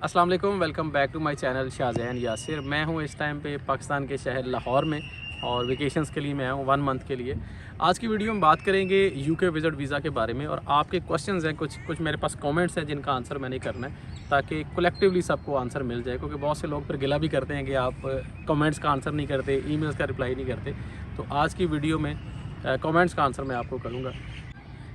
अस्सलाम वालेकुम, welcome back to my channel Shahzain Yasir. मैं हूं इस टाइम पे पाकिस्तान के शहर लाहौर में और वेकेशंस के लिए मैं आया हूं 1 मंथ के लिए। आज की वीडियो में बात करेंगे यूके विज़िट वीज़ा के बारे में और आपके क्वेश्चंस हैं, कुछ मेरे पास कमेंट्स हैं जिनका आंसर मैंने करना है ताकि कलेक्टिवली सबको आंसर मिल जाए, क्योंकि बहुत से लोग फिर गिला भी करते हैं कि आप कमेंट्स का आंसर नहीं करते, ईमेल्स का रिप्लाई नहीं करते। तो आज की वीडियो में कमेंट्स का आंसर मैं आपको करूँगा।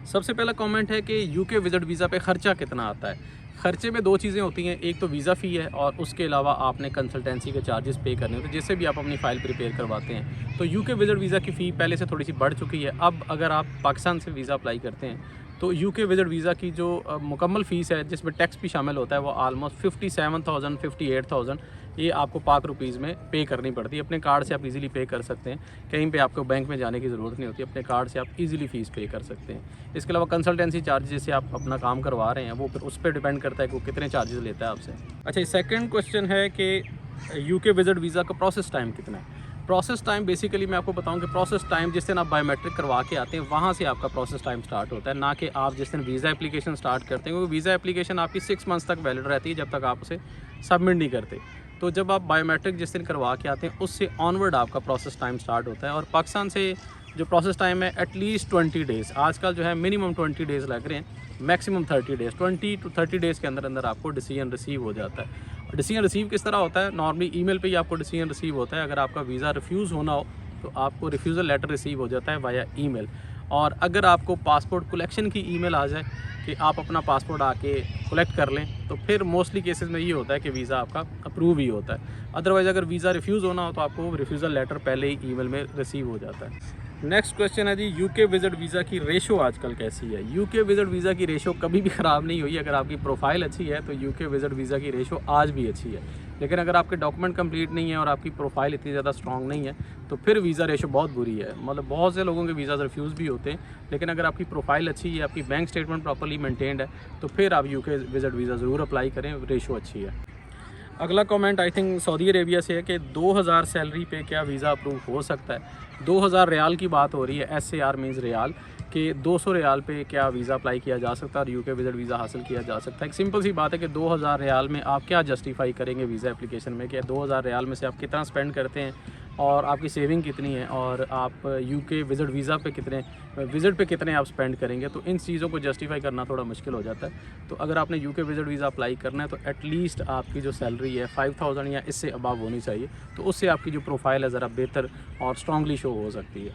सबसे पहला कमेंट है कि यूके विज़िट वीज़ा पे ख़र्चा कितना आता है। ख़र्चे में दो चीज़ें होती हैं, एक तो वीज़ा फ़ी है और उसके अलावा आपने कंसल्टेंसी के चार्जेस पे करने होते हैं जिससे भी आप अपनी फ़ाइल प्रिपेयर करवाते हैं। तो यूके विज़िट वीज़ा की फ़ी पहले से थोड़ी सी बढ़ चुकी है। अब अगर आप पाकिस्तान से वीज़ा अप्लाई करते हैं तो यूके विज़िट वीज़ा की जो मुकम्मल फ़ीस है जिसमें टैक्स भी शामिल होता है वो आलमोस्ट 57,000 58,000 ये आपको पाक रुपीज़ में पे करनी पड़ती है। अपने कार्ड से आप इजीली पे कर सकते हैं, कहीं पे आपको बैंक में जाने की ज़रूरत नहीं होती, अपने कार्ड से आप इजीली फ़ीस पे कर सकते हैं। इसके अलावा कंसल्टेंसी चार्जेस से आप अपना काम करवा रहे हैं वो फिर उस पर डिपेंड करता है कि वो कितने चार्जेस लेता है आपसे। अच्छा, सेकंड क्वेश्चन है कि यूके विज़िट वीज़ा का प्रोसेस टाइम कितना है। प्रोसेस टाइम बेसिकली मैं आपको बताऊं कि प्रोसेस टाइम जिस दिन आप बायोमेट्रिक करवा के आते हैं वहाँ से आपका प्रोसेस टाइम स्टार्ट होता है, ना कि आप जिस दिन वीज़ा एप्लीकेशन स्टार्ट करते हैं, क्योंकि वीज़ा एप्लीकेशन आपकी 6 मंथ्स तक वैलिड रहती है जब तक आप उसे सबमिट नहीं करते। तो जब आप बायोमेट्रिक जिस दिन करवा के आते हैं उससे ऑनवर्ड आपका प्रोसेस टाइम स्टार्ट होता है। और पाकिस्तान से जो प्रोसेस टाइम है एटलीस्ट 20 डेज़, आजकल जो है मिनिमम 20 डेज़ लग रहे हैं, मैक्सिमम 30 डेज़, 20 to 30 डेज़ के अंदर अंदर आपको डिसीजन रिसीव हो जाता है। और डिसीजन रिसीव किस तरह होता है, नॉर्मली ईमेल पे ही आपको डिसीजन रिसीव होता है। अगर आपका वीज़ा रिफ्यूज़ होना हो तो आपको रिफ्यूज़ल लेटर रिसीव हो जाता है वाया ईमेल। और अगर आपको पासपोर्ट कलेक्शन की ईमेल आ जाए कि आप अपना पासपोर्ट आके कलेक्ट कर लें तो फिर मोस्टली केसेस में ये होता है कि वीज़ा आपका अप्रूव ही होता है। अदरवाइज़ अगर वीज़ा रिफ्यूज़ होना हो तो आपको रिफ्यूज़ल लेटर पहले ही ईमेल में रिसीव हो जाता है। नेक्स्ट क्वेश्चन है जी, यूके विज़िट वीज़ा की रेशो आजकल कैसी है। यूके विज़िट वीज़ा की रेशो कभी भी ख़राब नहीं हुई। अगर आपकी प्रोफाइल अच्छी है तो यूके विज़िट वीज़ा की रेशो आज भी अच्छी है, लेकिन अगर आपके डॉक्यूमेंट कंप्लीट नहीं है और आपकी प्रोफाइल इतनी ज़्यादा स्ट्रॉन्ग नहीं है तो फिर वीज़ा रेशो बहुत बुरी है। मतलब बहुत से लोगों के वीज़ा रिफ्यूज़ भी होते हैं, लेकिन अगर आपकी प्रोफाइल अच्छी है, आपकी बैंक स्टेटमेंट प्रॉपर्ली मेंटेन्ड है तो फिर आप यूके विज़िट वीज़ा ज़रूर अप्लाई करें, रेशो अच्छी है। अगला comment I think Saudi Arabia से है कि 2000 सैलरी पे क्या वीज़ा अप्रूव हो सकता है। 2000 रियाल की बात हो रही है, SAR मीन्स रियाल, कि 200 रियाल पे क्या वीज़ा अप्लाई किया जा सकता है और यूके विज़िट वीज़ा हासिल किया जा सकता है। एक सिंपल सी बात है कि 2000 रियाल में आप क्या जस्टिफाई करेंगे वीज़ा एप्लीकेशन में, कि 2000 रियाल में से आप कितना स्पेंड करते हैं और आपकी सेविंग कितनी है और आप यूके विज़िट वीज़ा पे कितने विज़िट पे कितने आप स्पेंड करेंगे। तो इन चीज़ों को जस्टिफाई करना थोड़ा मुश्किल हो जाता है। तो अगर आपने यूके विज़िट वीज़ा अप्लाई करना है तो एटलीस्ट आपकी जो सैलरी है 5000 या इससे अबव होनी चाहिए, तो उससे आपकी जो प्रोफाइल है ज़रा बेहतर और स्ट्रांगली शो हो सकती है।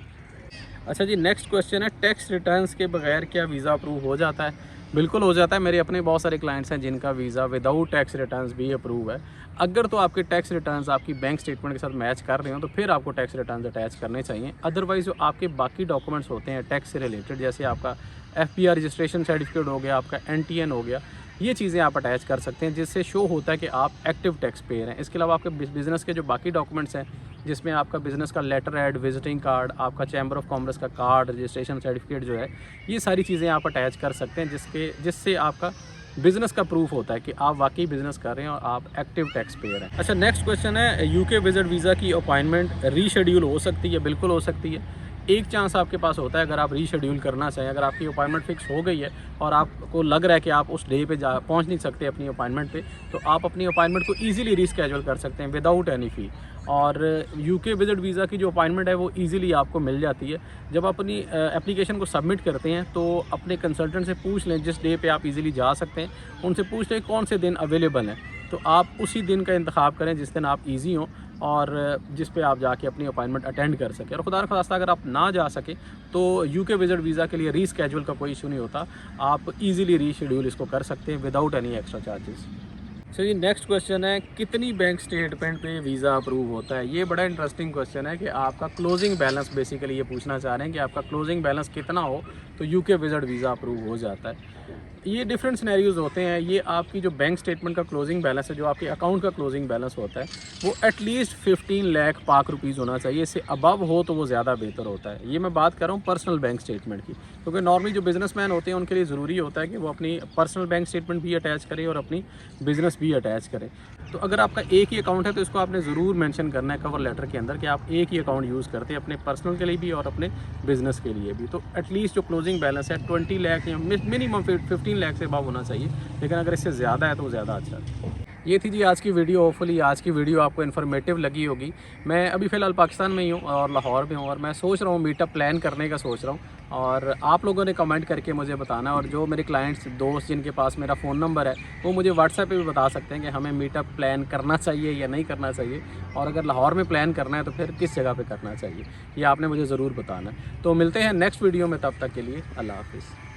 अच्छा जी, नेक्स्ट क्वेश्चन है, टैक्स रिटर्न्स के बगैर क्या वीज़ा अप्रूव हो जाता है। बिल्कुल हो जाता है। मेरे अपने बहुत सारे क्लाइंट्स हैं जिनका वीज़ा विदाउट टैक्स रिटर्न्स भी अप्रूव है। अगर तो आपके टैक्स रिटर्न्स आपकी बैंक स्टेटमेंट के साथ मैच कर रहे हो तो फिर आपको टैक्स रिटर्न्स अटैच करने चाहिए। अदरवाइज़ जो आपके बाकी डॉक्यूमेंट्स होते हैं टैक्स से रिलेटेड, जैसे आपका FBR रजिस्ट्रेशन सर्टिफिकेट हो गया, आपका NTN हो गया, ये चीज़ें आप अटैच कर सकते हैं जिससे शो होता है कि आप एक्टिव टैक्स पेयर हैं। इसके अलावा आपके बिज़नेस के जो बाकी डॉक्यूमेंट्स हैं जिसमें आपका बिज़नेस का लेटर हेड, विजिटिंग कार्ड, आपका चैम्बर ऑफ कॉमर्स का कार्ड, रजिस्ट्रेशन सर्टिफिकेट जो है, ये सारी चीज़ें आप अटैच कर सकते हैं जिससे आपका बिज़नेस का प्रूफ होता है कि आप वाकई बिज़नेस कर रहे हैं और आप एक्टिव टैक्स पेयर हैं। अच्छा, नेक्स्ट क्वेश्चन है, यूके विज़िट वीज़ा की अपॉइंटमेंट रीशेड्यूल हो सकती है। बिल्कुल हो सकती है। एक चांस आपके पास होता है अगर आप रीशेड्यूल करना चाहें। अगर आपकी अपॉइंटमेंट फिक्स हो गई है और आपको लग रहा है कि आप उस डे पे पहुंच नहीं सकते अपनी अपॉइंटमेंट पे, तो आप अपनी अपॉइंटमेंट को इजीली रीस्केड्यूल कर सकते हैं विदाउट एनी फ़ी। और यूके विज़िट वीज़ा की जो अपॉइंटमेंट है वो इजीली आपको मिल जाती है। जब आप अपनी एप्लीकेशन को सबमिट करते हैं तो अपने कंसल्टेंट से पूछ लें जिस डे पे आप इजीली जा सकते हैं, उनसे पूछ लें कौन से दिन अवेलेबल हैं, तो आप उसी दिन का इंतखाब करें जिस दिन आप ईजी हों और जिस पे आप जाके अपनी अपॉइंटमेंट अटेंड कर सकें। और खुदा न खास्ता अगर आप ना जा सकें तो यूके विज़िट वीज़ा के लिए रीस्केड्यूल का कोई इशू नहीं होता, आप इजीली रीशेड्यूल इसको कर सकते हैं विदाउट एनी एक्स्ट्रा चार्जेस। चलिए, नेक्स्ट क्वेश्चन है, कितनी बैंक स्टेटमेंट पे वीज़ा अप्रूव होता है। ये बड़ा इंटरेस्टिंग क्वेश्चन है कि आपका क्लोजिंग बैलेंस, बेसिकली ये पूछना चाह रहे हैं कि आपका क्लोजिंग बैलेंस कितना हो तो यूके विज़िट वीज़ा अप्रूव हो जाता है। ये डिफरेंट सिनेरियोज होते हैं। ये आपकी जो बैंक स्टेटमेंट का क्लोजिंग बैलेंस है, जो आपके अकाउंट का क्लोजिंग बैलेंस होता है, वो एटलीस्ट 15 लाख पाक रुपीज़ होना चाहिए। इससे अबव हो तो वो ज़्यादा बेहतर होता है। ये मैं बात कर रहा हूँ पर्सनल बैंक स्टेटमेंट की, क्योंकि नॉर्मली जो बिजनेसमैन होते हैं उनके लिए ज़रूरी होता है कि वो अपनी पर्सनल बैंक स्टेटमेंट भी अटैच करें और अपनी बिज़नेस भी अटैच करें। तो अगर आपका एक ही अकाउंट है तो इसको आपने ज़रूर मेंशन करना है कवर लेटर के अंदर कि आप एक ही अकाउंट यूज़ करते हैं अपने पर्सनल के लिए भी और अपने बिज़नेस के लिए भी। तो एटलीस्ट जो क्लोजिंग बैलेंस है 20 लाख या मिनिमम 15 लाख से अबव होना चाहिए, लेकिन अगर इससे ज़्यादा है तो वो ज़्यादा अच्छा है। ये थी जी आज की वीडियो। होपफुली आज की वीडियो आपको इन्फॉर्मेटिव लगी होगी। मैं अभी फ़िलहाल पाकिस्तान में ही हूँ और लाहौर में हूँ, और मैं सोच रहा हूँ मीटअप प्लान करने का सोच रहा हूँ। और आप लोगों ने कमेंट करके मुझे बताना, और जो मेरे क्लाइंट्स दोस्त जिनके पास मेरा फ़ोन नंबर है वो मुझे व्हाट्सएप पे भी बता सकते हैं कि हमें मीटअप प्लान करना चाहिए या नहीं करना चाहिए, और अगर लाहौर में प्लान करना है तो फिर किस जगह पे करना चाहिए, ये आपने मुझे ज़रूर बताना। तो मिलते हैं नेक्स्ट वीडियो में, तब तक के लिए अल्लाह हाफ़िज़।